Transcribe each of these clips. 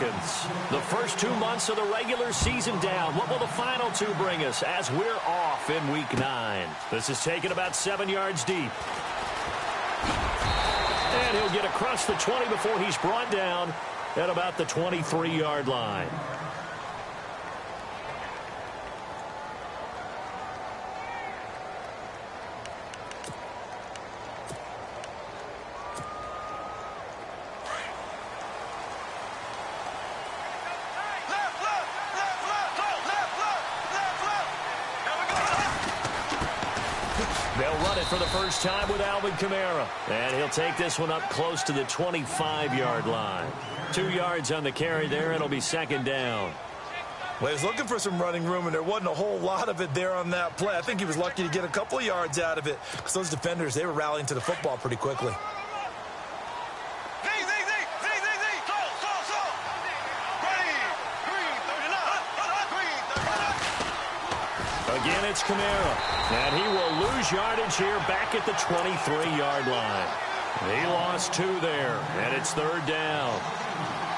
Falcons. The first 2 months of the regular season down. What will the final two bring us as we're off in Week 9? This is taken about 7 yards deep. And he'll get across the 20 before he's brought down at about the 23-yard line. They'll run it for the first time with Alvin Kamara. And he'll take this one up close to the 25-yard line. 2 yards on the carry there. It'll be second down. Well, he was looking for some running room, and there wasn't a whole lot of it there on that play. I think he was lucky to get a couple of yards out of it because those defenders, they were rallying to the football pretty quickly. Again, it's Kamara. And he will lose yardage here back at the 23-yard line. He lost 2 there, and it's third down.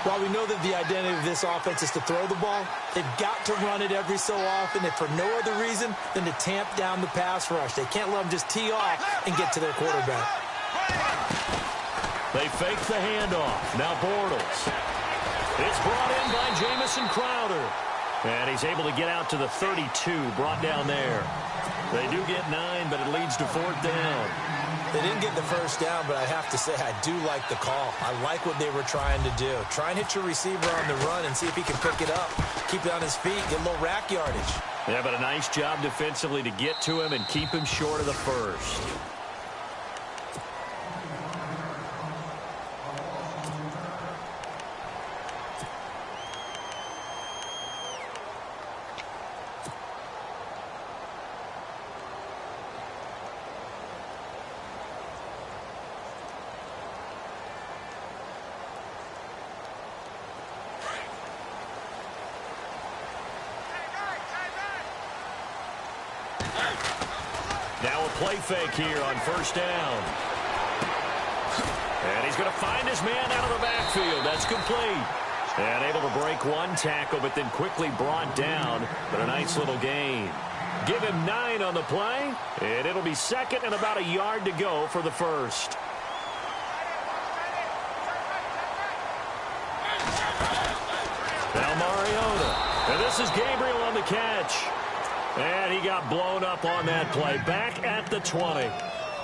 While we know that the identity of this offense is to throw the ball, they've got to run it every so often, if for no other reason than to tamp down the pass rush. They can't let them just tee off and get to their quarterback. They fake the handoff. Now Bortles. It's brought in by Jamison Crowder. And he's able to get out to the 32, brought down there. They do get 9, but it leads to fourth down. They didn't get the first down, but I have to say I do like the call. I like what they were trying to do. Try and hit your receiver on the run and see if he can pick it up. Keep it on his feet, get a little rack yardage. Yeah, but a nice job defensively to get to him and keep him short of the first. Now a play fake here on first down. And he's going to find his man out of the backfield. That's complete. And able to break one tackle, but then quickly brought down. But a nice little gain. Give him 9 on the play. And it'll be second and about a yard to go for the first. Now Mariota. And this is Gabriel on the catch. And he got blown up on that play. Back at the 20.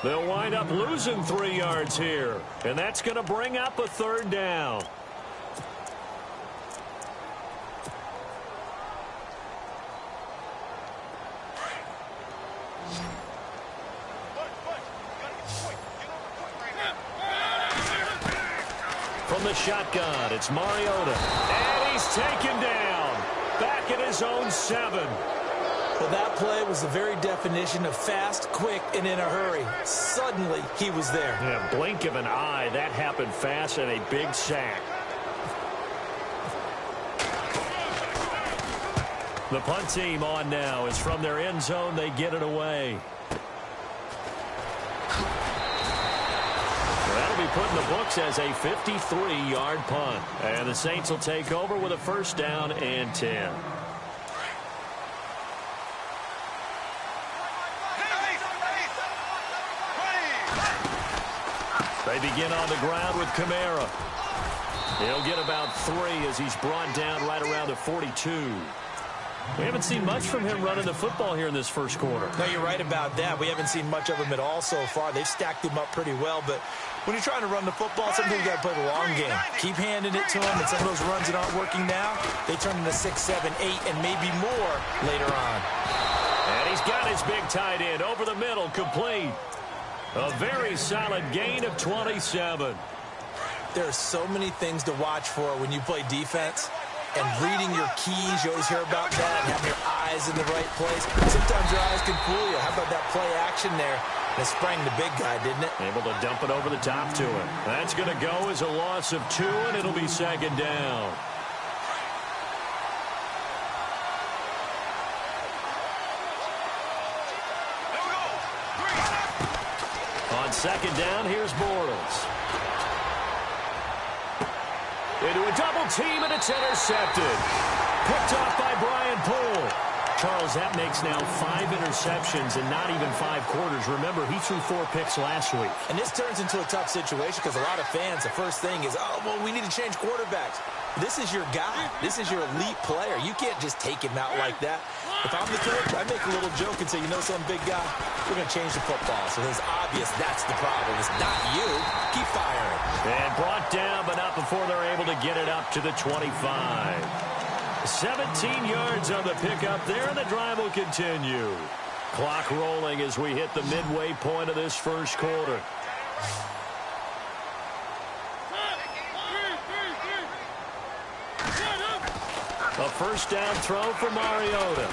They'll wind up losing 3 yards here. And that's going to bring up a third down. From the shotgun, it's Mariota. And he's taken down. Back at his own 7. Well, that play was the very definition of fast, quick, and in a hurry. Suddenly, he was there. Yeah, blink of an eye. That happened fast and a big sack. The punt team on now is from their end zone. They get it away. That'll be put in the books as a 53-yard punt. And the Saints will take over with a first down and 10. They begin on the ground with Kamara. He'll get about 3 as he's brought down right around the 42. We haven't seen much from him running the football here in this first quarter. No, you're right about that. We haven't seen much of him at all so far. They've stacked him up pretty well, but when you're trying to run the football, sometimes you got to play the long game. Keep handing it to him, and some of those runs that aren't working now, they turn into 6, 7, 8, and maybe more later on. And he's got his big tight end over the middle, complete. A very solid gain of 27. There are so many things to watch for when you play defense. And reading your keys, you always hear about that. Having your eyes in the right place. Sometimes your eyes can fool you. How about that play action there? It sprang the big guy, didn't it? Able to dump it over the top to him. That's going to go as a loss of 2, and it'll be second down. On second down, here's Bortles. Into a double team, and it's intercepted. Picked off by Brian Poole. Charles, that makes now 5 interceptions in not even 5 quarters. Remember, he threw 4 picks last week. And this turns into a tough situation because a lot of fans, the first thing is, oh, well, we need to change quarterbacks. This is your guy. This is your elite player. You can't just take him out like that. If I'm the coach, I make a little joke and say, you know some big guy, we're going to change the football. So it's obvious that's the problem. It's not you. Keep firing. And brought down, but not before they're able to get it up to the 25. 17 yards on the pickup there, and the drive will continue. Clock rolling as we hit the midway point of this first quarter. A first down throw for Mariota.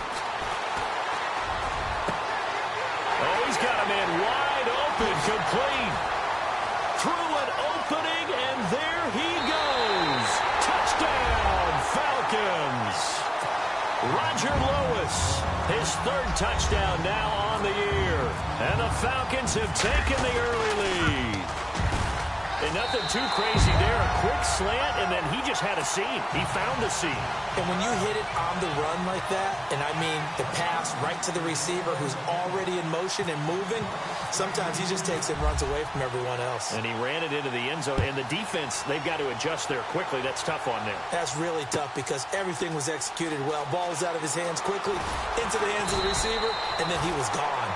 Oh, he's got a man wide open, complete. Through an opening, and there he goes. Touchdown, Falcons. Roger Lewis, his 3rd touchdown now on the year. And the Falcons have taken the early lead. And nothing too crazy there. A quick slant, and then he just had a seam. He found the seam. And when you hit it on the run like that, and I mean the pass right to the receiver who's already in motion and moving, sometimes he just takes and runs away from everyone else. And he ran it into the end zone. And the defense, they've got to adjust there quickly. That's tough on them. That's really tough because everything was executed well. Ball was out of his hands quickly, into the hands of the receiver, and then he was gone.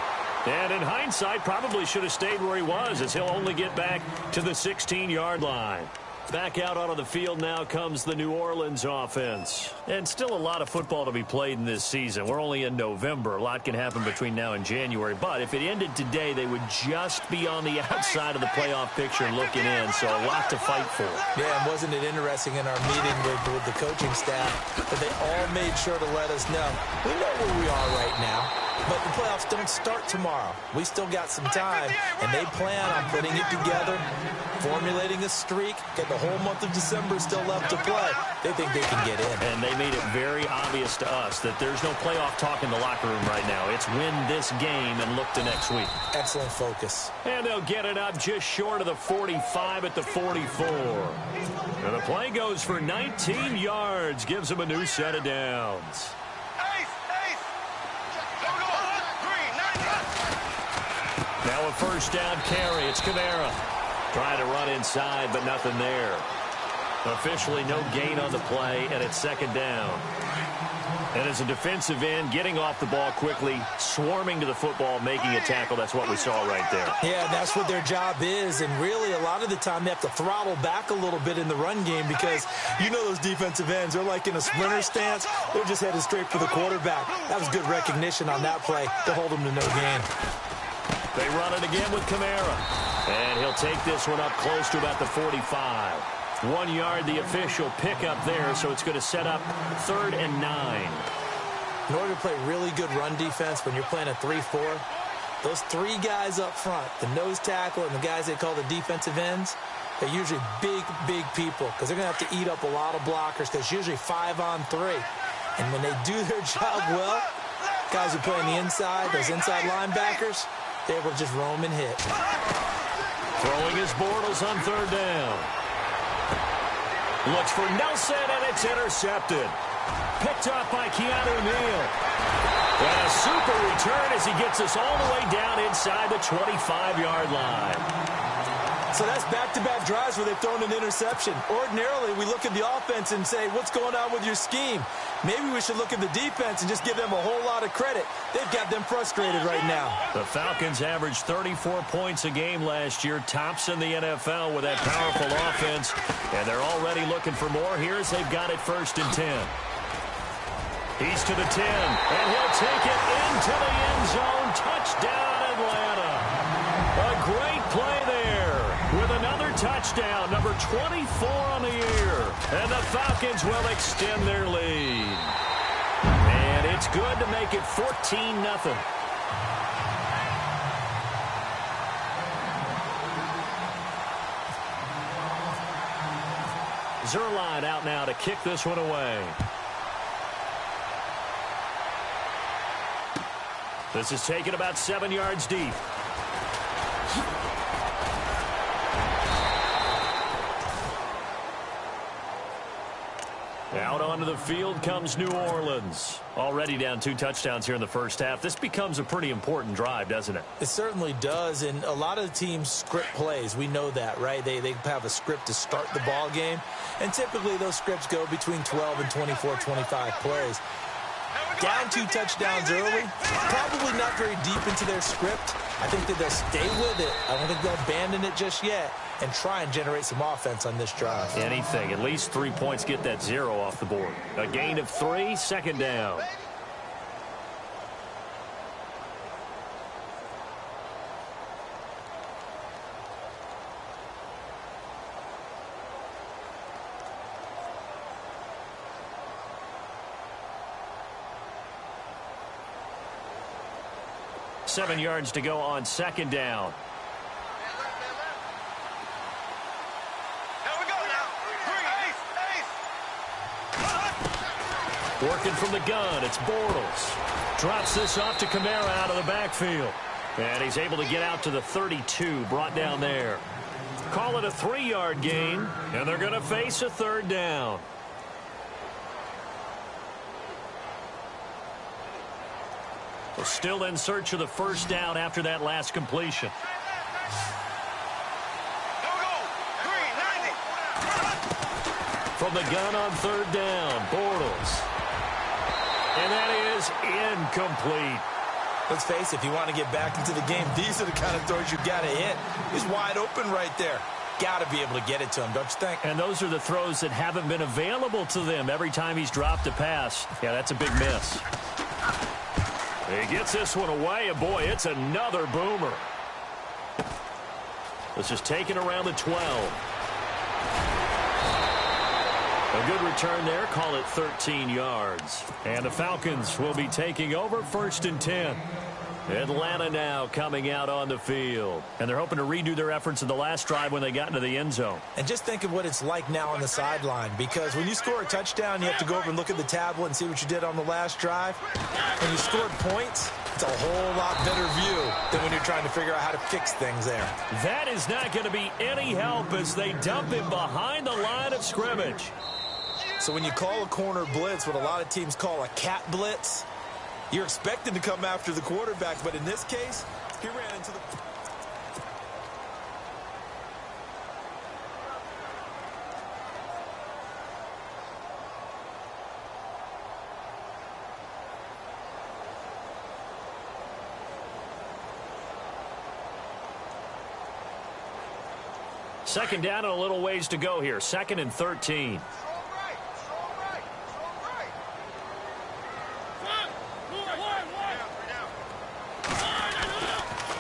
And in hindsight, probably should have stayed where he was, as he'll only get back to the 16-yard line. Back out onto the field now comes the New Orleans offense. And still a lot of football to be played in this season. We're only in November. A lot can happen between now and January. But if it ended today, they would just be on the outside of the playoff picture looking in. So a lot to fight for. Yeah, and wasn't it interesting in our meeting with the coaching staff that they all made sure to let us know, we know where we are right now. But the playoffs don't start tomorrow. We still got some time, and they plan on putting it together, formulating a streak, get the whole month of December still left to play. They think they can get in. And they made it very obvious to us that there's no playoff talk in the locker room right now. It's win this game and look to next week. Excellent focus. And they'll get it up just short of the 45 at the 44. And the play goes for 19 yards, gives them a new set of downs. Now a first down carry. It's Kamara. Trying to run inside, but nothing there. Officially no gain on the play, and it's 2nd down. And as a defensive end, getting off the ball quickly, swarming to the football, making a tackle, that's what we saw right there. Yeah, that's what their job is. And really, a lot of the time, they have to throttle back a little bit in the run game because you know those defensive ends, they're like in a sprinter stance. They're just headed straight for the quarterback. That was good recognition on that play to hold them to no gain. They run it again with Kamara. And he'll take this one up close to about the 45. 1 yard, the official pickup there, so it's going to set up 3rd and 9. In order to play really good run defense when you're playing a 3-4, those 3 guys up front, the nose tackle and the guys they call the defensive ends, they're usually big, big people because they're going to have to eat up a lot of blockers because it's usually 5-on-3. And when they do their job well, guys who play on the inside, those inside linebackers, they're able to just roam and hit. Throwing his Bortles on 3rd down. Looks for Nelson, and it's intercepted. Picked up by Keanu Neal. And a super return as he gets us all the way down inside the 25-yard line. So that's back-to-back drives where they've thrown an interception. Ordinarily, we look at the offense and say, what's going on with your scheme? Maybe we should look at the defense and just give them a whole lot of credit. They've got them frustrated right now. The Falcons averaged 34 points a game last year, tops in the NFL with that powerful offense. And they're already looking for more here as they've got it 1st and 10. He's to the 10, and he'll take it into the end zone. Touchdown, Atlanta. A great play there with another touchdown, number 24 on the year. And the Falcons will extend their lead. And it's good to make it 14-0. Zerline out now to kick this one away. This is taken about 7 yards deep. Out onto the field comes New Orleans. Already down 2 touchdowns here in the first half. This becomes a pretty important drive, doesn't it? It certainly does, and a lot of the teams script plays. We know that, right? They have a script to start the ball game, and typically those scripts go between 12 and 24, 25 plays. Down 2 touchdowns early, probably not very deep into their script. I think that they'll stay with it. I don't think they'll abandon it just yet and try and generate some offense on this drive. Anything. At least 3 points, get that 0 off the board. A gain of 3, second down. Seven yards to go on second down. Working from the gun, it's Bortles. Drops this off to Kamara out of the backfield. And he's able to get out to the 32, brought down there. Call it a 3-yard gain, and they're going to face a third down. We're still in search of the first down after that last completion. From the gun on third down, Bortles. And that is incomplete. Let's face it, if you want to get back into the game, these are the kind of throws you got to hit. He's wide open right there. Got to be able to get it to him, don't you think? And those are the throws that haven't been available to them every time he's dropped a pass. Yeah, that's a big miss. He gets this one away, and boy, it's another boomer. This is taken around the 12. A good return there. Call it 13 yards. And the Falcons will be taking over 1st and 10. Atlanta now coming out on the field. And they're hoping to redo their efforts in the last drive when they got into the end zone. And just think of what it's like now on the sideline. Because when you score a touchdown, you have to go over and look at the tablet and see what you did on the last drive. When you scored points, it's a whole lot better view than when you're trying to figure out how to fix things there. That is not going to be any help as they dump him behind the line of scrimmage. So when you call a corner blitz, what a lot of teams call a cat blitz, you're expected to come after the quarterback, but in this case, he ran into the... Second down and a little ways to go here. 2nd and 13.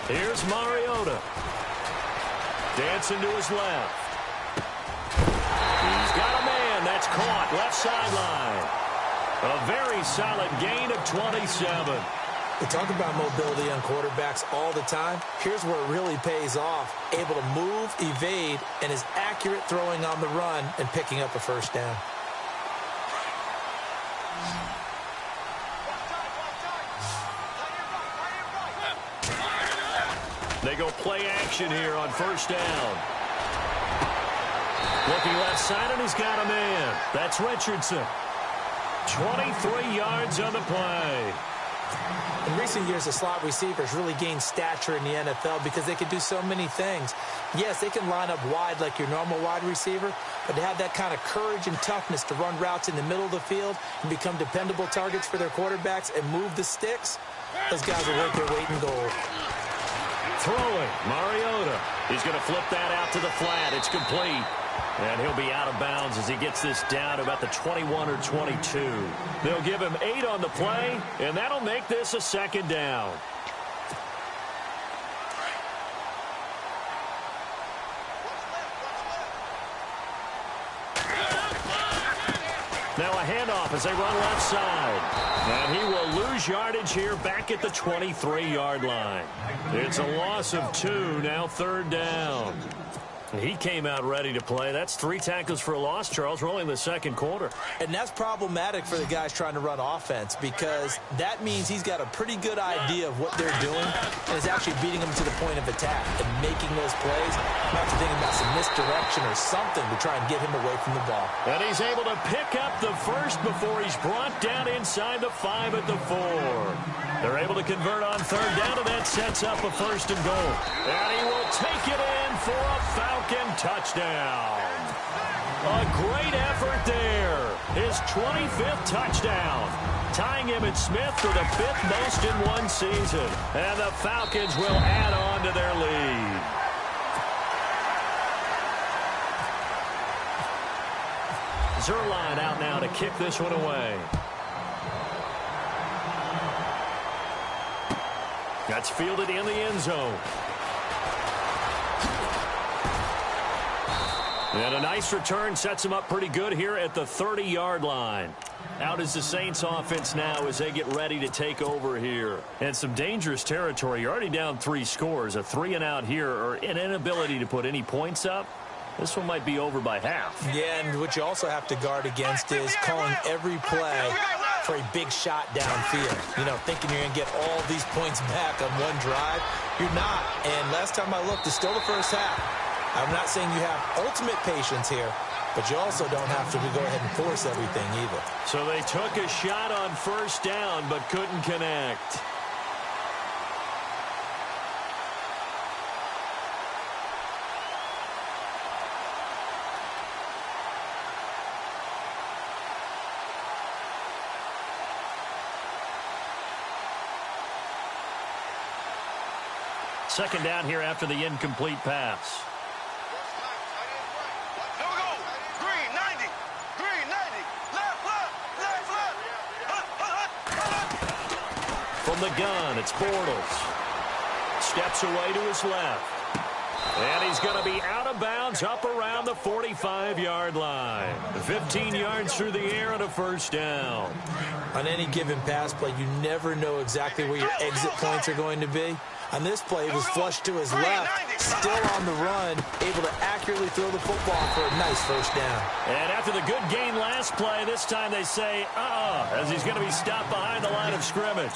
Here's Mariota. Dancing to his left. He's got a man. That's caught. Left sideline. A very solid gain of 27. We talk about mobility on quarterbacks all the time. Here's where it really pays off. Able to move, evade, and is accurate throwing on the run and picking up a first down. They go play action here on first down. Looking left side, and he's got a man. That's Richardson. 23 yards on the play. In recent years, the slot receivers really gained stature in the NFL because they can do so many things. Yes, they can line up wide like your normal wide receiver, but to have that kind of courage and toughness to run routes in the middle of the field and become dependable targets for their quarterbacks and move the sticks, those guys will work their weight in gold. Throwing, Mariota. He's going to flip that out to the flat. It's complete. And he'll be out of bounds as he gets this down to about the 21 or 22. They'll give him 8 on the play, and that'll make this a second down. Now a handoff as they run left side. And he will lose yardage here back at the 23-yard line. It's a loss of 2, now third down. He came out ready to play. That's 3 tackles for a loss, Charles. We're only in the second quarter. And that's problematic for the guys trying to run offense because that means he's got a pretty good idea of what they're doing and is actually beating them to the point of attack and making those plays. Might have to think about some misdirection or something to try and get him away from the ball. And he's able to pick up the first before he's brought down inside the 5 at the 4. They're able to convert on third down, and that sets up a 1st and goal. And he will take it in for a Falcon touchdown. A great effort there. His 25th touchdown, tying him and Smith for the 5th most in one season. And the Falcons will add on to their lead. Zerline out now to kick this one away. That's fielded in the end zone. And a nice return sets him up pretty good here at the 30-yard line. Out is the Saints offense now as they get ready to take over here. And some dangerous territory. You're already down 3 scores. A 3-and-out here or an inability to put any points up. This one might be over by half. Yeah, and what you also have to guard against is calling every play for a big shot downfield. You know, thinking you're going to get all these points back on one drive. You're not. And last time I looked, it's still the first half. I'm not saying you have ultimate patience here, but you also don't have to go ahead and force everything either. So they took a shot on 1st down, but couldn't connect. Second down here after the incomplete pass. From the gun, it's Bortles. Steps away to his left. And he's going to be out of bounds up around the 45-yard line. 15 yards through the air and a 1st down. On any given pass play, you never know exactly where your exit points are going to be. On this play, it was flushed to his left, still on the run, able to accurately throw the football for a nice 1st down. And after the good gain last play, this time they say, as he's going to be stopped behind the line of scrimmage.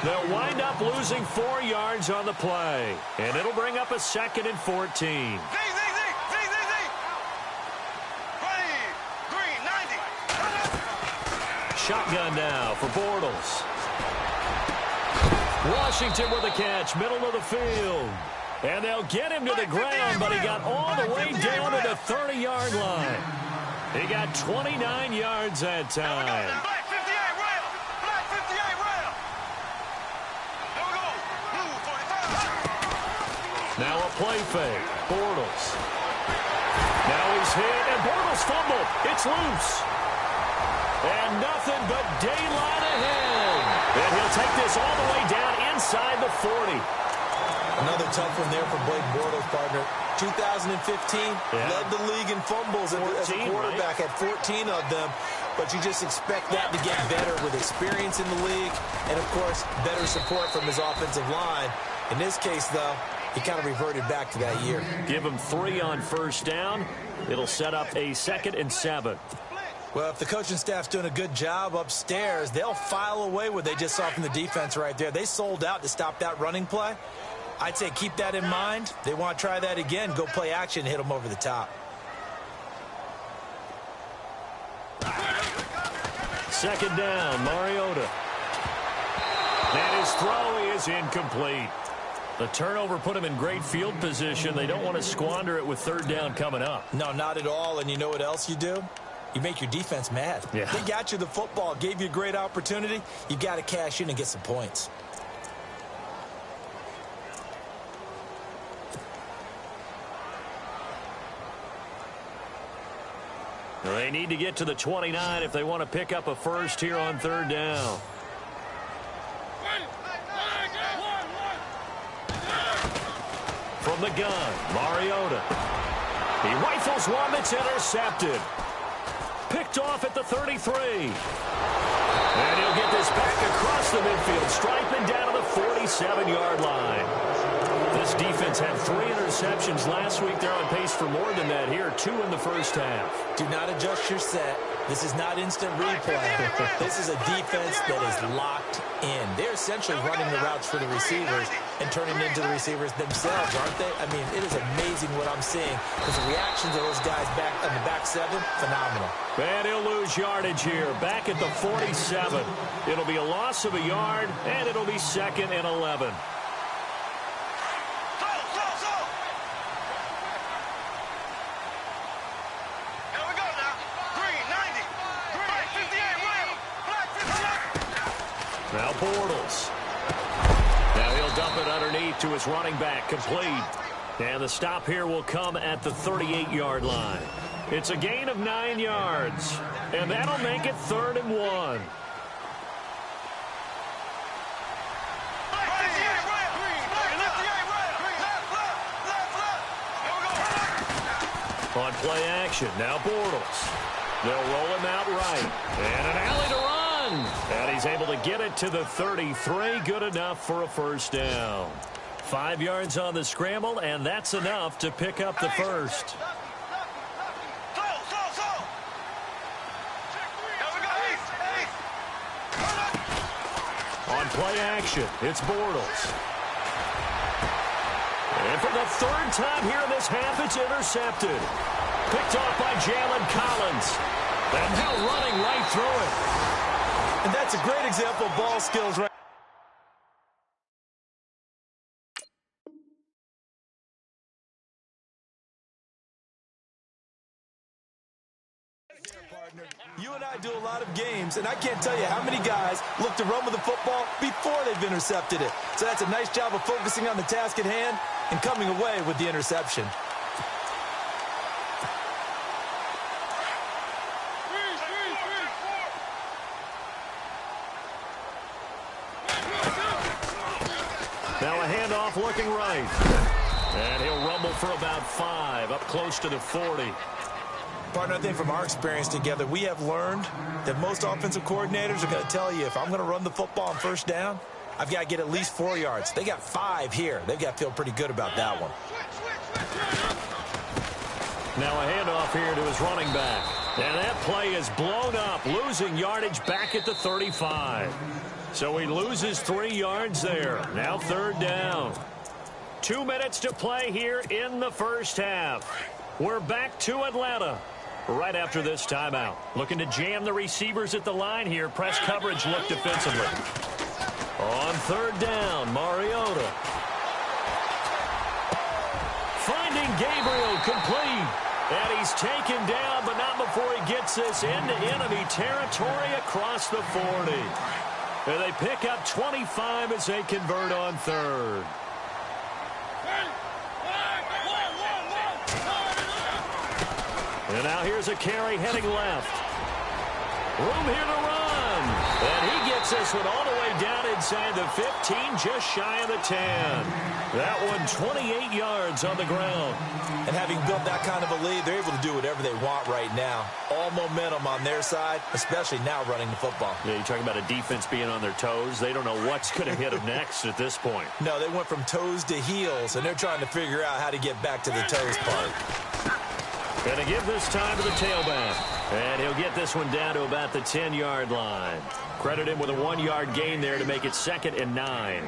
They'll wind up losing 4 yards on the play, and it'll bring up a 2nd and 14. Shotgun now for Bortles. Washington with a catch, middle of the field. And they'll get him to the ground, but he got all the way down to the 30-yard line. He got 29 yards that time. Now a play fake. Bortles. Now he's hit, and Bortles fumbled. It's loose. And nothing but daylight ahead. And he'll take this all the way down inside the 40. Another tough one there for Blake Bortles, partner. 2015, led the league in fumbles as a quarterback, had 14 of them. But you just expect that to get better with experience in the league and, of course, better support from his offensive line. In this case, though, he kind of reverted back to that year. Give him 3 on 1st down. It'll set up a 2nd and 7. Well, if the coaching staff's doing a good job upstairs, they'll file away what they just saw from the defense right there. They sold out to stop that running play. I'd say keep that in mind. They want to try that again, go play action, hit them over the top. 2nd down, Mariota. And his throw is incomplete. The turnover put him in great field position. They don't want to squander it with 3rd down coming up. No, not at all. And you know what else you do? You make your defense mad. Yeah. They got you the football, gave you a great opportunity. You got to cash in and get some points. They need to get to the 29 if they want to pick up a 1st here on 3rd down. From the gun, Mariota. He rifles one that's intercepted. Picked off at the 33. And he'll get this back across the midfield, striping down to the 47-yard line. The this defense had 3 interceptions last week. They're on pace for more than that here. 2 in the first half. Do not adjust your set. This is not instant replay. This is a defense that is locked in. They're essentially running the routes for the receivers and turning into the receivers themselves, aren't they? I mean, it is amazing what I'm seeing because the reactions of those guys back on the back 7, phenomenal. And he'll lose yardage here. Back at the 47. It'll be a loss of a yard, and it'll be 2nd and 11. Now Bortles. Now he'll dump it underneath to his running back, complete. And the stop here will come at the 38-yard line. It's a gain of 9 yards. And that'll make it 3rd and 1. On play action, now Bortles. They'll roll him out right. And an alley to run. And he's able to get it to the 33. Good enough for a first down. 5 yards on the scramble, and that's enough to pick up the first. On play action, it's Bortles. And for the 3rd time here in this half, it's intercepted. Picked off by Jalen Collins. And now running right through it. And that's a great example of ball skills right. You and I do a lot of games, and I can't tell you how many guys look to run with the football before they've intercepted it. So that's a nice job of focusing on the task at hand and coming away with the interception. Now a handoff looking right. And he'll rumble for about 5, up close to the 40. Partner, I think from our experience together, we have learned that most offensive coordinators are going to tell you, if I'm going to run the football on first down, I've got to get at least 4 yards. They got 5 here. They've got to feel pretty good about that one. Now a handoff here to his running back. And that play is blown up, losing yardage back at the 35. So he loses 3 yards there. Now 3rd down. 2 minutes to play here in the first half. We're back to Atlanta right after this timeout. Looking to jam the receivers at the line here. Press coverage look defensively. On 3rd down, Mariota. Finding Gabriel complete. And he's taken down, but not before he gets this into enemy territory across the 40. And they pick up 25 as they convert on 3rd. And now here's a carry heading left. Room here to run. And he gets this one all the way down inside the 15, just shy of the 10. That one 28 yards on the ground. And having built that kind of a lead, they're able to do whatever they want right now. All momentum on their side, especially now running the football. Yeah, you're talking about a defense being on their toes. They don't know what's going to hit them next at this point. No, they went from toes to heels, and they're trying to figure out how to get back to the toes part. Going to give this time to the tailback. And he'll get this one down to about the 10-yard line. Credit him with a 1-yard gain there to make it 2nd and 9.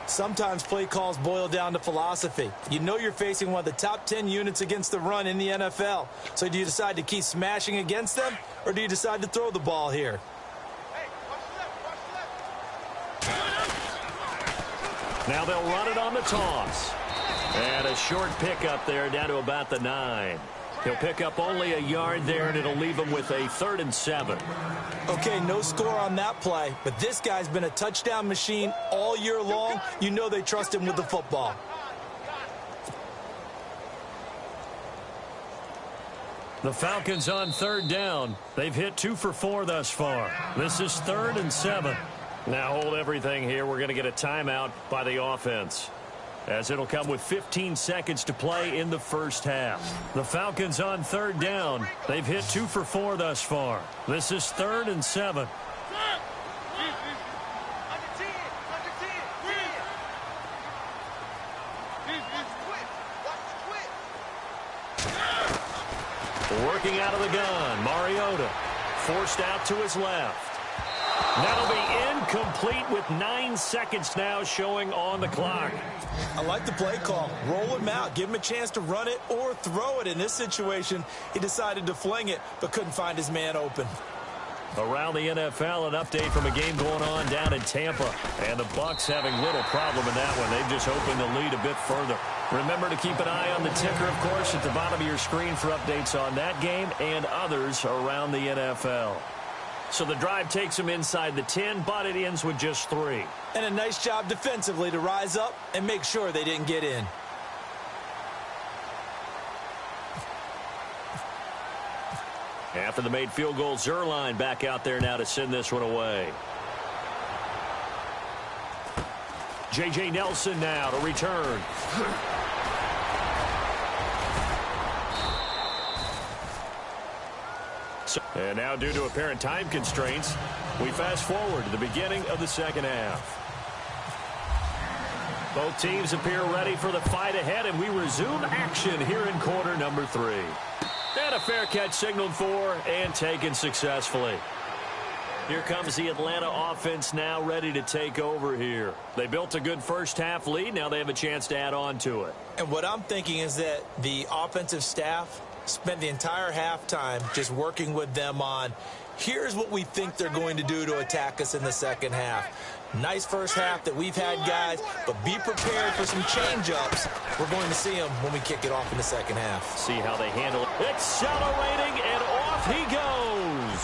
Sometimes play calls boil down to philosophy. You know you're facing one of the top 10 units against the run in the NFL. So do you decide to keep smashing against them, or do you decide to throw the ball here? Now they'll run it on the toss. And a short pickup there down to about the 9. He'll pick up only a yard there, and it'll leave him with a 3rd and 7. Okay, no score on that play, but this guy's been a touchdown machine all year long. You know they trust him with the football. The Falcons on 3rd down. They've hit 2 for 4 thus far. This is 3rd and 7. Now hold everything here. We're going to get a timeout by the offense, as it'll come with 15 seconds to play in the first half. The Falcons on 3rd down. They've hit 2 for 4 thus far. This is 3rd and 7. Working out of the gun, Mariota. Forced out to his left. That'll be incomplete with 9 seconds now showing on the clock. I like the play call. Roll him out. Give him a chance to run it or throw it. In this situation, he decided to fling it, but couldn't find his man open. Around the NFL, an update from a game going on down in Tampa. And the Bucs having little problem in that one. They've just opened the lead a bit further. Remember to keep an eye on the ticker, of course, at the bottom of your screen for updates on that game and others around the NFL. So the drive takes them inside the 10, but it ends with just 3. And a nice job defensively to rise up and make sure they didn't get in. After the made field goal, Zerline back out there now to send this one away. J.J. Nelson now to return. And now, due to apparent time constraints, we fast forward to the beginning of the second half. Both teams appear ready for the fight ahead, and we resume action here in quarter number 3. And a fair catch signaled for and taken successfully. Here comes the Atlanta offense now ready to take over here. They built a good first half lead. Now they have a chance to add on to it. And what I'm thinking is that the offensive staff spent the entire halftime just working with them on, here's what we think they're going to do to attack us in the second half. Nice first half that we've had, guys, but be prepared for some change-ups. We're going to see them when we kick it off in the second half. See how they handle it. Accelerating, and off he goes.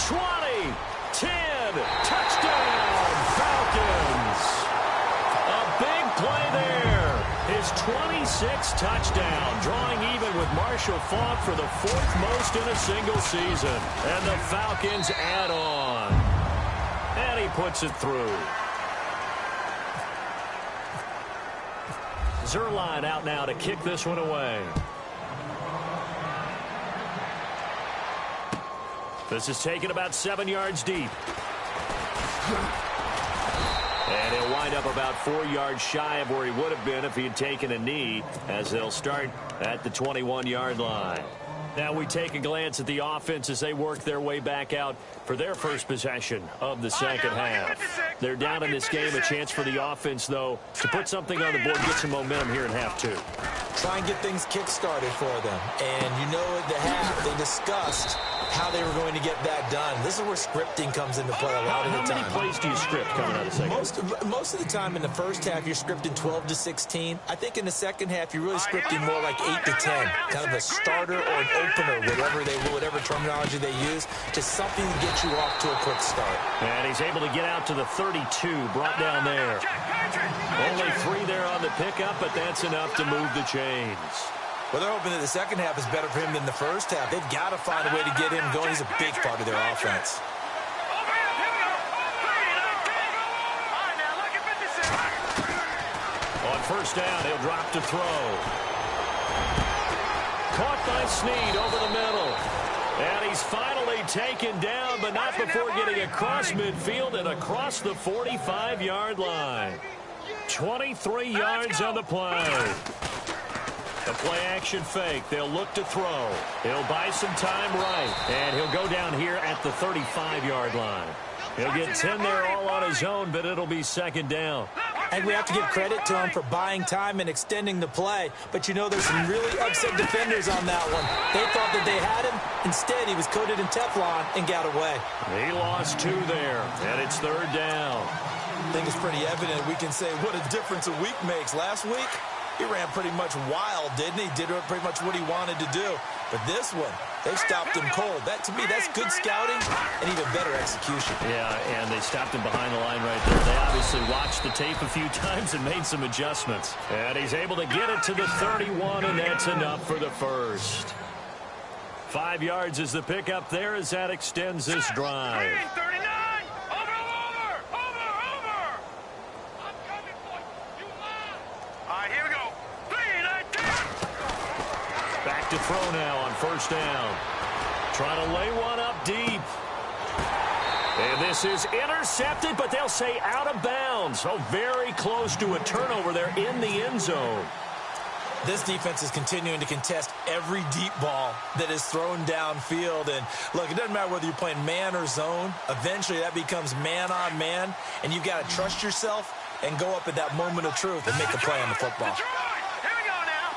20, 10, touchdown, Falcons. A big play there. His 26th touchdown, drawing even with Marshall Faulk for the 4th most in a single season. And the Falcons add on. And he puts it through. Zerline out now to kick this one away. This is taken about 7 yards deep. And he'll wind up about 4 yards shy of where he would have been if he had taken a knee, as they'll start at the 21-yard line. Now we take a glance at the offense as they work their way back out for their first possession of the second half. They're down in this game. A chance for the offense, though, to put something on the board, get some momentum here in half 2. Try and get things kick-started for them. And you know at the half, they discussed how they were going to get that done. This is where scripting comes into play a lot of the time. How many plays do you script coming out of the second? Most of the time in the first half, you're scripting 12 to 16. I think in the second half, you're really scripting more like 8 to 10. Kind of a starter or an opener, whatever terminology they use. Just something to get you off to a quick start. And he's able to get out to the 32, brought down there. Only 3 there on the pickup, but that's enough to move the chains. Well, they're hoping that the second half is better for him than the first half. They've got to find a way to get him going. He's a big part of their offense. On first down, he'll drop to throw. Caught by Snead over the middle. And he's finally taken down, but not before getting across midfield and across the 45-yard line. 23 yards on the play. The play-action fake. They'll look to throw. He'll buy some time right. And he'll go down here at the 35-yard line. He'll get 10 there all on his own, but it'll be second down. And we have to give credit to him for buying time and extending the play. But, you know, there's some really upset defenders on that one. They thought that they had him. Instead, he was coated in Teflon and got away. He lost 2 there, and it's third down. I think it's pretty evident. We can say what a difference a week makes. Last week, he ran pretty much wild, didn't he? Did pretty much what he wanted to do. But this one, they stopped him cold. That, to me, that's good scouting and even better execution. Yeah, and they stopped him behind the line right there. They obviously watched the tape a few times and made some adjustments. And he's able to get it to the 31, and that's enough for the first. 5 yards is the pickup there as that extends this drive. Back to throw now on first down. Trying to lay one up deep. And this is intercepted, but they'll say out of bounds. Oh, very close to a turnover there in the end zone. This defense is continuing to contest every deep ball that is thrown downfield. And, look, it doesn't matter whether you're playing man or zone. Eventually, that becomes man-on-man, and you've got to trust yourself and go up at that moment of truth and make a play on the football. Here we go now.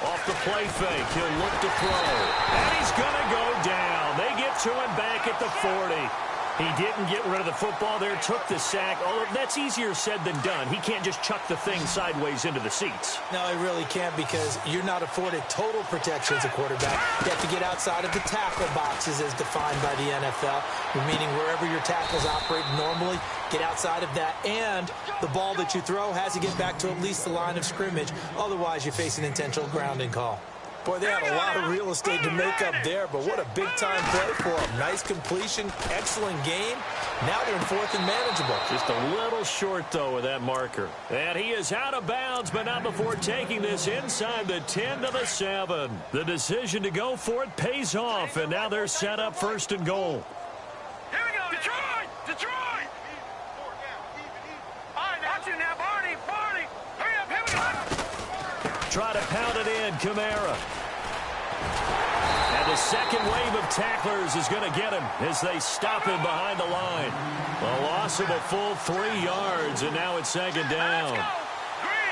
Off the play fake, he'll look to throw. And he's going to go down. They get to him back at the 40. He didn't get rid of the football there, took the sack. Although that's easier said than done. He can't just chuck the thing sideways into the seats. No, he really can't, because you're not afforded total protection as a quarterback. You have to get outside of the tackle boxes as defined by the NFL, meaning wherever your tackles operate normally, get outside of that. And the ball that you throw has to get back to at least the line of scrimmage. Otherwise, you face an intentional grounding call. Boy, they had a lot of real estate to make up there, but what a big-time play for them. Nice completion, excellent game. Now they're in fourth and manageable. Just a little short, though, with that marker. And he is out of bounds, but not before taking this inside the 10 to the 7. The decision to go for it pays off, and now they're set up first and goal. Here we go. Detroit! Detroit! All right, watch it now, Barney. Barney! Hurry up, here we go. Try to pound it in, Kamara. And the second wave of tacklers is going to get him as they stop him behind the line. A loss of a full 3 yards, and now it's second down.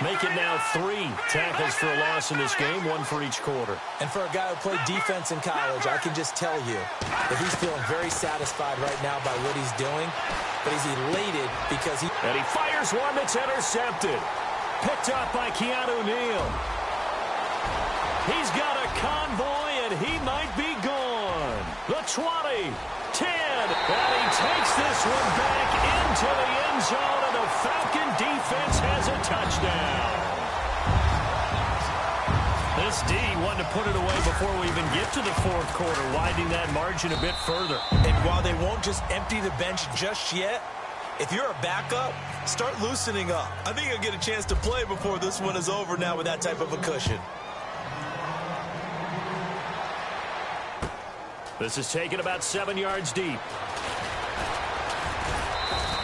Make it now 3 tackles for a loss in this game, 1 for each quarter. And for a guy who played defense in college, I can just tell you that he's feeling very satisfied right now by what he's doing. But he's elated because he... And he fires one that's intercepted. Picked up by Keanu Neal. He's got a convoy, and he might be gone. The 20, 10, and he takes this one back into the end zone, and the Falcon defense has a touchdown. This D wanted to put it away before we even get to the fourth quarter, widening that margin a bit further. And while they won't just empty the bench just yet, if you're a backup, start loosening up. I think you'll get a chance to play before this one is over now with that type of a cushion. This is taken about 7 yards deep.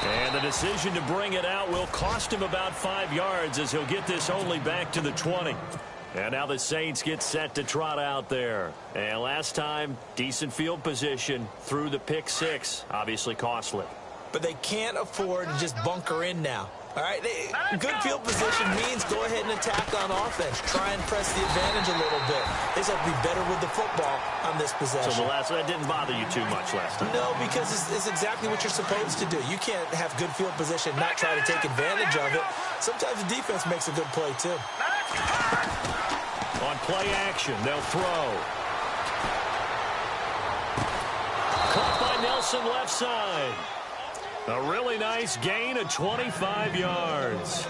And the decision to bring it out will cost him about 5 yards as he'll get this only back to the 20. And now the Saints get set to trot out there. And last time, decent field position through the pick 6. Obviously costly. But they can't afford to just bunker in now. All right, good field position means go ahead and attack on offense. Try and press the advantage a little bit. They just have to be better with the football on this possession. So that didn't bother you too much last time? No, because it's exactly what you're supposed to do. You can't have good field position and not try to take advantage of it. Sometimes the defense makes a good play, too. On play action, they'll throw. Caught by Nelson left side. A really nice gain of 25 yards.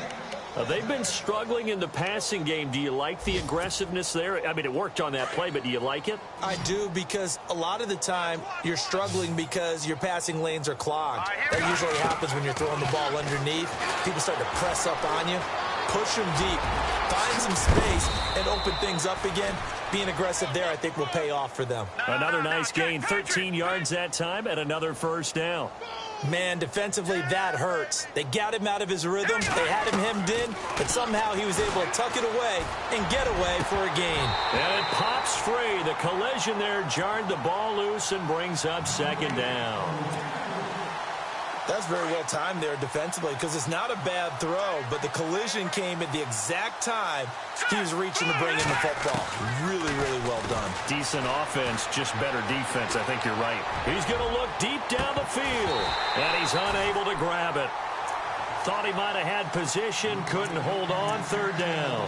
They've been struggling in the passing game. Do you like the aggressiveness there? I mean, it worked on that play, but do you like it? I do, because a lot of the time you're struggling because your passing lanes are clogged. That usually happens when you're throwing the ball underneath. People start to press up on you. Push them deep. Find some space and open things up again. Being aggressive there, I think, will pay off for them. Another nice gain, 13 yards that time, and another first down. Man, defensively, that hurts. They got him out of his rhythm. They had him hemmed in, but somehow he was able to tuck it away and get away for a gain. And it pops free. The collision there jarred the ball loose and brings up second down. That's very well timed there defensively, because it's not a bad throw, but the collision came at the exact time he was reaching to bring in the football. Really, really well done. Decent offense, just better defense. I think you're right. He's going to look deep down the field, and he's unable to grab it. Thought he might have had position, couldn't hold on, third down.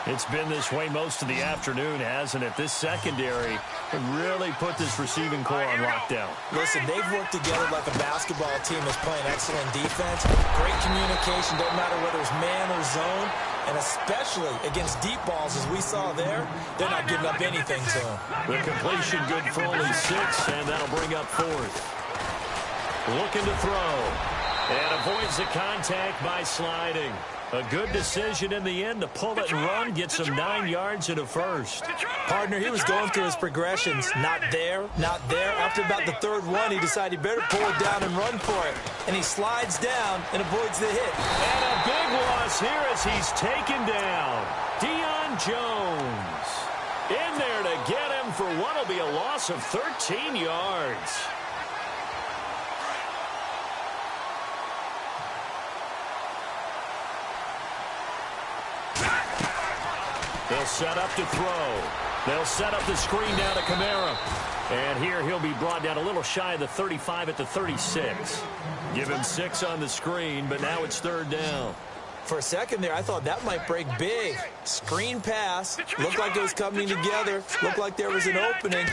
It's been this way most of the afternoon, hasn't it? This secondary really put this receiving core on lockdown. Listen, they've worked together like a basketball team that's playing excellent defense. Great communication, don't matter whether it's man or zone. And especially against deep balls, as we saw there, they're not giving up anything to them. The completion good for only 6, and that'll bring up fourth. Looking to throw. And avoids the contact by sliding. A good decision in the end to pull it and run, get some 9 yards and a first. Partner, he was going through his progressions. Not there, not there. After about the third one, he decided he better pull it down and run for it. And he slides down and avoids the hit. And a big loss here as he's taken down. Deion Jones in there to get him for what will be a loss of 13 yards. They'll set up to throw. They'll set up the screen down to Kamara. And here he'll be brought down a little shy of the 35 at the 36. Give him 6 on the screen, but now it's third down. For a second there, I thought that might break big. Screen pass. Looked like it was coming together. Looked like there was an opening.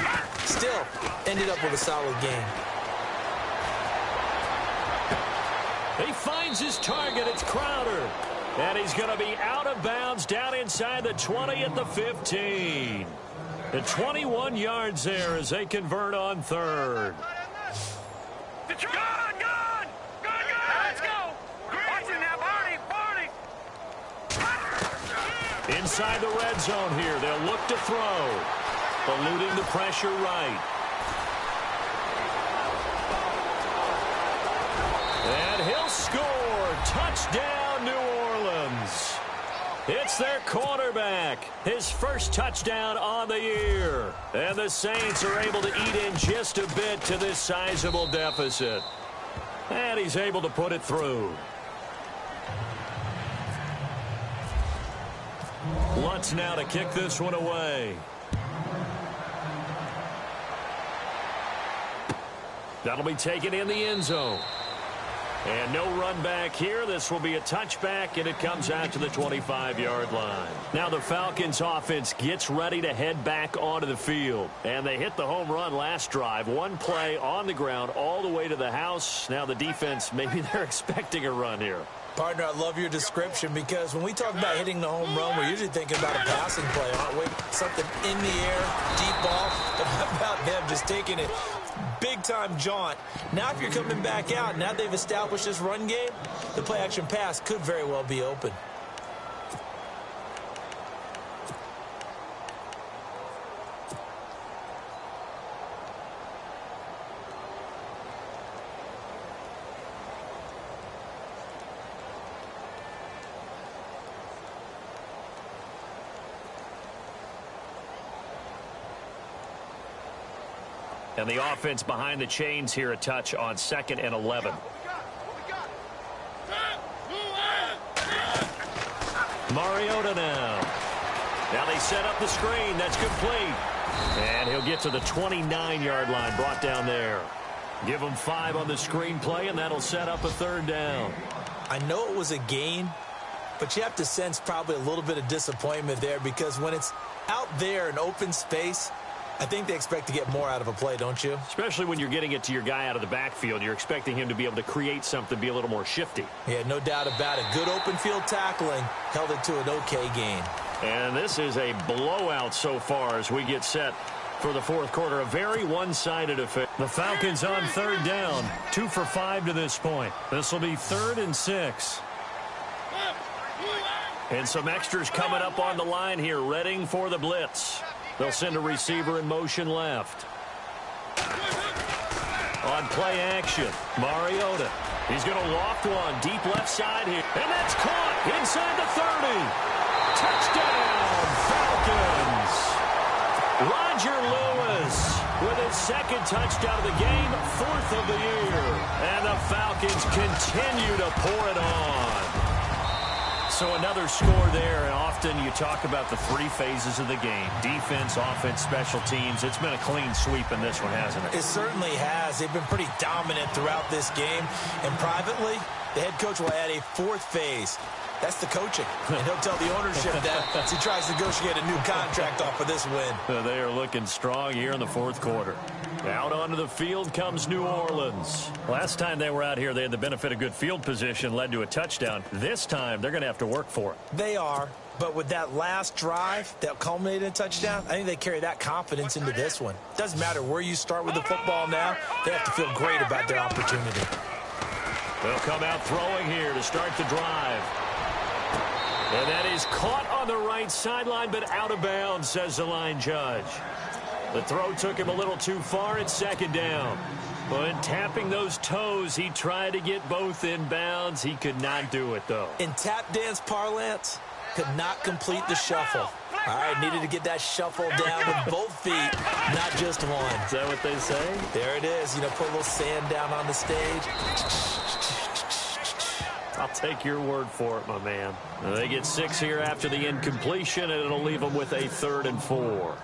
Still, ended up with a solid game. He finds his target. It's Crowder. And he's going to be out of bounds down inside the 20 at the 15. The 21 yards there as they convert on third. Gone! Let's go! Watch it now, Barney! Inside the red zone here. They'll look to throw. Eluding the pressure right. And he'll score. Touchdown, New Orleans. It's their quarterback. His first touchdown on the year. And the Saints are able to eat in just a bit to this sizable deficit. And he's able to put it through. Lutz now to kick this one away. That'll be taken in the end zone. And no run back here. This will be a touchback, and it comes out to the 25-yard line. Now the Falcons offense gets ready to head back onto the field. And they hit the home run last drive. One play on the ground all the way to the house. Now the defense, maybe they're expecting a run here. Partner, I love your description because when we talk about hitting the home run, we're usually thinking about a passing play, aren't we? Something in the air, deep ball. But how about them just taking it big-time jaunt? Now if you're coming back out, now they've established this run game, the play-action pass could very well be open. And the offense behind the chains here a touch on 2nd and 11. Mariota now. Now they set up the screen. That's complete. And he'll get to the 29-yard line, brought down there. Give him 5 on the screen play, and that'll set up a third down. I know it was a gain, but you have to sense probably a little bit of disappointment there because when it's out there in open space, I think they expect to get more out of a play, don't you? Especially when you're getting it to your guy out of the backfield. You're expecting him to be able to create something, be a little more shifty. Yeah, no doubt about it. Good open field tackling held it to an okay gain. And this is a blowout so far as we get set for the fourth quarter. A very one-sided affair. The Falcons on third down. 2 for 5 to this point. This will be 3rd and 6. And some extras coming up on the line here, readying for the blitz. They'll send a receiver in motion left. On play action, Mariota. He's going to loft one deep left side here. And that's caught inside the 30. Touchdown, Falcons. Roger Lewis with his 2nd touchdown of the game, 4th of the year. And the Falcons continue to pour it on. So another score there, and often you talk about the 3 phases of the game. Defense, offense, special teams. It's been a clean sweep in this one, hasn't it? It certainly has. They've been pretty dominant throughout this game. And privately, the head coach will add a 4th phase. That's the coaching. And he'll tell the ownership that as he tries to negotiate a new contract off of this win. They are looking strong here in the 4th quarter. Out onto the field comes New Orleans. Last time they were out here, they had the benefit of good field position, led to a touchdown. This time, they're going to have to work for it. They are. But with that last drive that culminated in a touchdown, I think they carry that confidence into this one. Doesn't matter where you start with the football now. They have to feel great about their opportunity. They'll come out throwing here to start the drive. And that is caught on the right sideline, but out of bounds, says the line judge. The throw took him a little too far at second down. But tapping those toes, he tried to get both in bounds. He could not do it, though. In tap dance parlance, could not complete the shuffle. All right, needed to get that shuffle down with both feet, not just one. Is that what they say? There it is. You know, put a little sand down on the stage. I'll take your word for it, my man. They get 6 here after the incompletion, and it'll leave them with a 3rd and 4.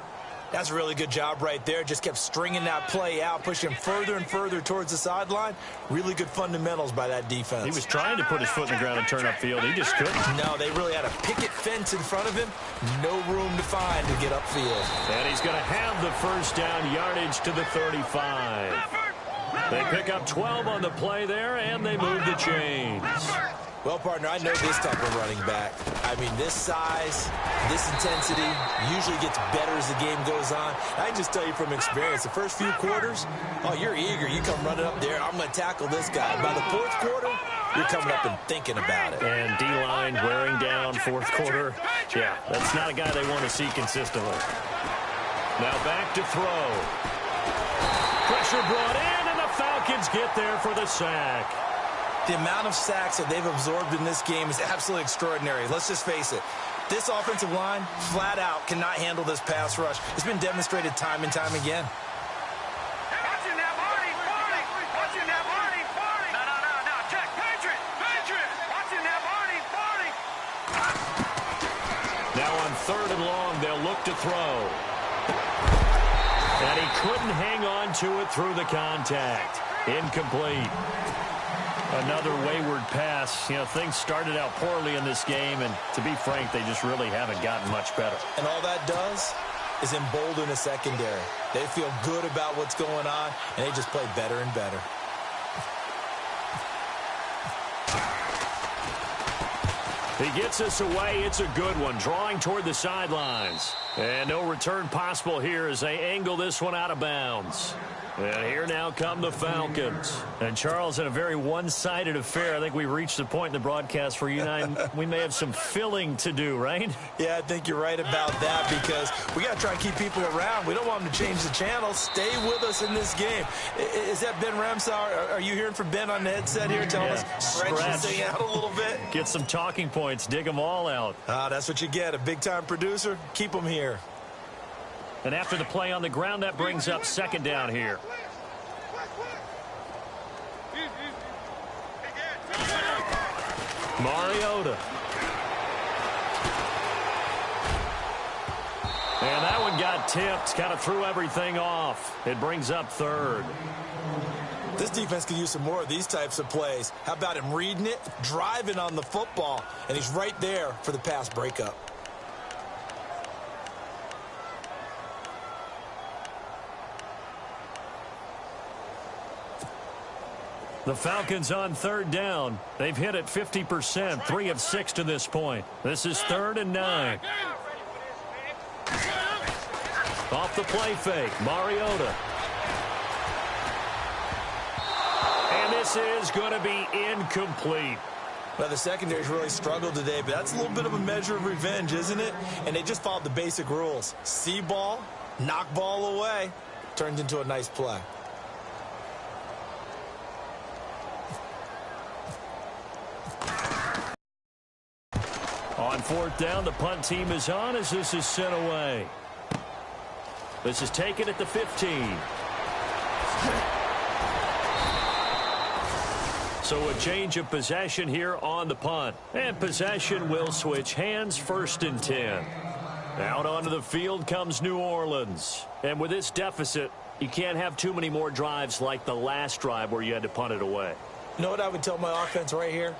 That's a really good job right there. Just kept stringing that play out, pushing him further and further towards the sideline. Really good fundamentals by that defense. He was trying to put his foot in the ground and turn upfield. He just couldn't. No, they really had a picket fence in front of him. No room to find to get upfield. And he's going to have the first down yardage to the 35. They pick up 12 on the play there, and they move the chains. Well, partner, I know this type of running back. I mean, this size, this intensity usually gets better as the game goes on. I can just tell you from experience, the first few quarters, oh, you're eager. You come running up there, I'm going to tackle this guy. By the 4th quarter, you're coming up and thinking about it. And D-line wearing down 4th quarter. Yeah, that's not a guy they want to see consistently. Now back to throw. Pressure brought in, and the Falcons get there for the sack. The amount of sacks that they've absorbed in this game is absolutely extraordinary. Let's just face it. This offensive line, flat out, cannot handle this pass rush. It's been demonstrated time and time again. Watching that, Marty. Watching that, Marty. No. Check. Patriot. Watching that, Marty. Now on 3rd and long, they'll look to throw. And he couldn't hang on to it through the contact. Incomplete. Another wayward pass. You know, things started out poorly in this game, and to be frank, they just really haven't gotten much better. And all that does is embolden the secondary. They feel good about what's going on, and they just play better and better. He gets us away. It's a good one. Drawing toward the sidelines. And no return possible here as they angle this one out of bounds. And here now come the Falcons. And, Charles, in a very one-sided affair, I think we reached the point in the broadcast where you and I, we may have some filling to do, right? Yeah, I think you're right about that because we got to try and keep people around. We don't want them to change the channel. Stay with us in this game. Is that Ben Ramsauer? Are you hearing from Ben on the headset here telling us stretch this thing out a little bit? Get some talking points. Dig them all out. That's what you get. A big-time producer. Keep them here. And after the play on the ground, that brings up 2nd down here. Mariota. And that one got tipped. Kind of threw everything off. It brings up 3rd. This defense could use some more of these types of plays. How about him reading it, driving on the football, and he's right there for the pass breakup. The Falcons on 3rd down. They've hit it 50%, 3 of 6 to this point. This is 3rd and 9. Off the play fake, Mariota. And this is going to be incomplete. Well, the secondary's really struggled today, but that's a little bit of a measure of revenge, isn't it? And they just followed the basic rules. See ball, knock ball away. Turned into a nice play. On 4th down, the punt team is on as this is sent away. This is taken at the 15. So a change of possession here on the punt. And possession will switch hands, 1st and 10. Out onto the field comes New Orleans. And with this deficit, you can't have too many more drives like the last drive where you had to punt it away. You know what I would tell my offense right here?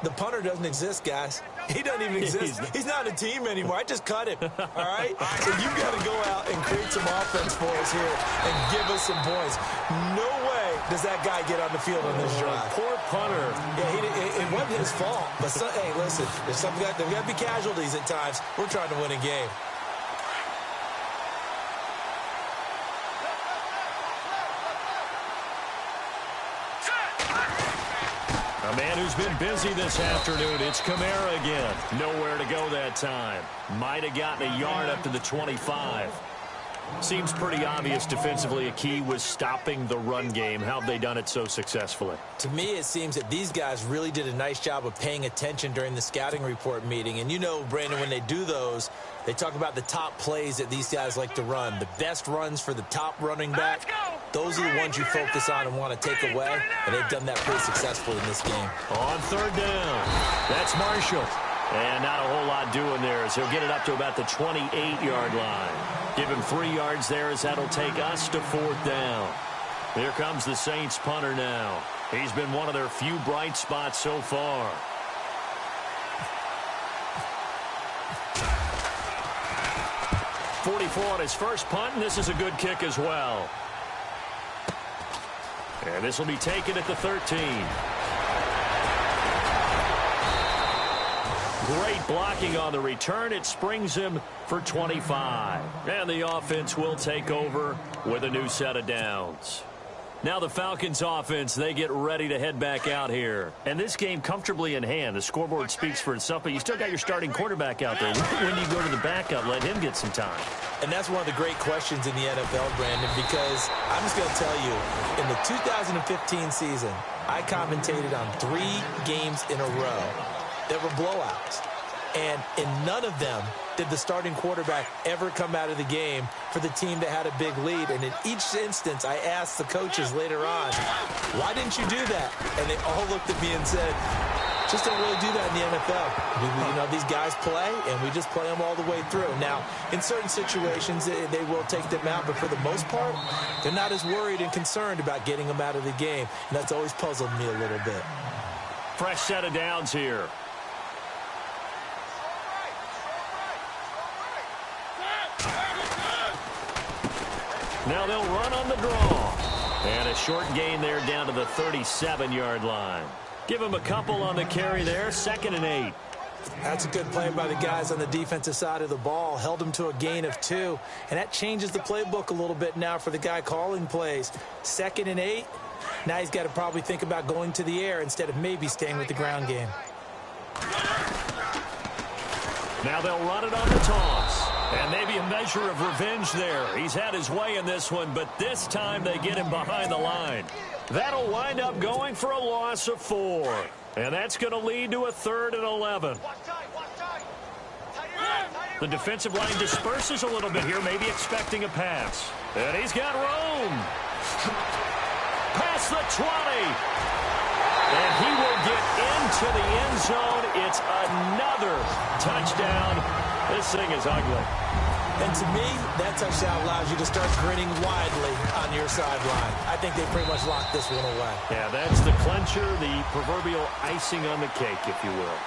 The punter doesn't exist, guys. He doesn't even exist. He's not a team anymore. I just cut him, all right? So you've got to go out and create some offense for us here and give us some points. No way does that guy get on the field on this drive. Poor punter. Yeah, it wasn't his fault. But, hey, listen, there's got to be casualties at times. We're trying to win a game. A man who's been busy this afternoon. It's Kamara again. Nowhere to go that time. Might have gotten a yard up to the 25. Seems pretty obvious defensively a key was stopping the run game. How have they done it so successfully? To me, it seems that these guys really did a nice job of paying attention during the scouting report meeting. And you know, Brandon, when they do those, they talk about the top plays that these guys like to run. The best runs for the top running back. Those are the ones you focus on and want to take away. And they've done that pretty successfully in this game. On third down, that's Marshall. And not a whole lot doing there as he'll get it up to about the 28-yard line. Give him 3 yards there as that'll take us to fourth down. Here comes the Saints punter now. He's been one of their few bright spots so far. .44 on his first punt, and this is a good kick as well. And this will be taken at the 13. Great blocking on the return. It springs him for 25. And the offense will take over with a new set of downs. Now the Falcons offense, they get ready to head back out here. And this game comfortably in hand. The scoreboard speaks for itself, but you still got your starting quarterback out there. When you go to the backup, let him get some time. And that's one of the great questions in the NFL, Brandon, because I'm just going to tell you, in the 2015 season, I commentated on 3 games in a row that were blowouts. And in none of them did the starting quarterback ever come out of the game for the team that had a big lead. And in each instance, I asked the coaches later on, why didn't you do that? And they all looked at me and said, just don't really do that in the NFL. You know, these guys play, and we just play them all the way through. Now, in certain situations, they will take them out, but for the most part, they're not as worried and concerned about getting them out of the game. And that's always puzzled me a little bit. Fresh set of downs here. Now they'll run on the draw. And a short gain there down to the 37-yard line. Give him a couple on the carry there. 2nd and 8. That's a good play by the guys on the defensive side of the ball. Held him to a gain of 2. And that changes the playbook a little bit now for the guy calling plays. 2nd and 8. Now he's got to probably think about going to the air instead of maybe staying with the ground game. Now they'll run it on the toss. And maybe a measure of revenge there. He's had his way in this one, but this time they get him behind the line. That'll wind up going for a loss of 4. And that's going to lead to a 3rd and 11. The defensive line disperses a little bit here, maybe expecting a pass. And he's got room. Past the 20. And he will get into the end zone. It's another touchdown. This thing is ugly. And to me, that touchdown allows you to start grinning widely on your sideline. I think they pretty much locked this one away. Yeah, that's the clincher, the proverbial icing on the cake, if you will.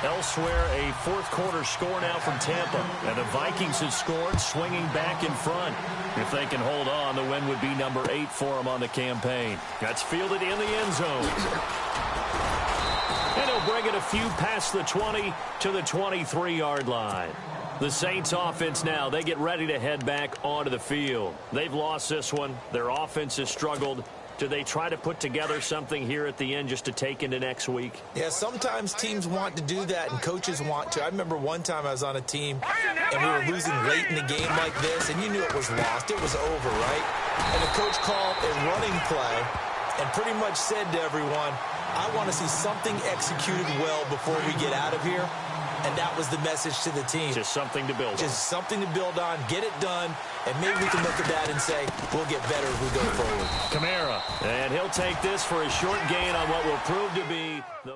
Elsewhere, a fourth-quarter score now from Tampa. And the Vikings have scored, swinging back in front. If they can hold on, the win would be number 8 for them on the campaign. That's fielded in the end zone. And he'll bring it a few past the 20 to the 23-yard line. The Saints offense now, they get ready to head back onto the field. They've lost this one. Their offense has struggled. Do they try to put together something here at the end just to take into next week? Yeah, sometimes teams want to do that and coaches want to. I remember one time I was on a team and we were losing late in the game like this, and you knew it was lost. It was over, right? And the coach called a running play and pretty much said to everyone, I want to see something executed well before we get out of here. And that was the message to the team. Just something to build on. Just something to build on, get it done, and maybe we can look at that and say, we'll get better as we go forward. Kamara, and he'll take this for a short gain on what will prove to be the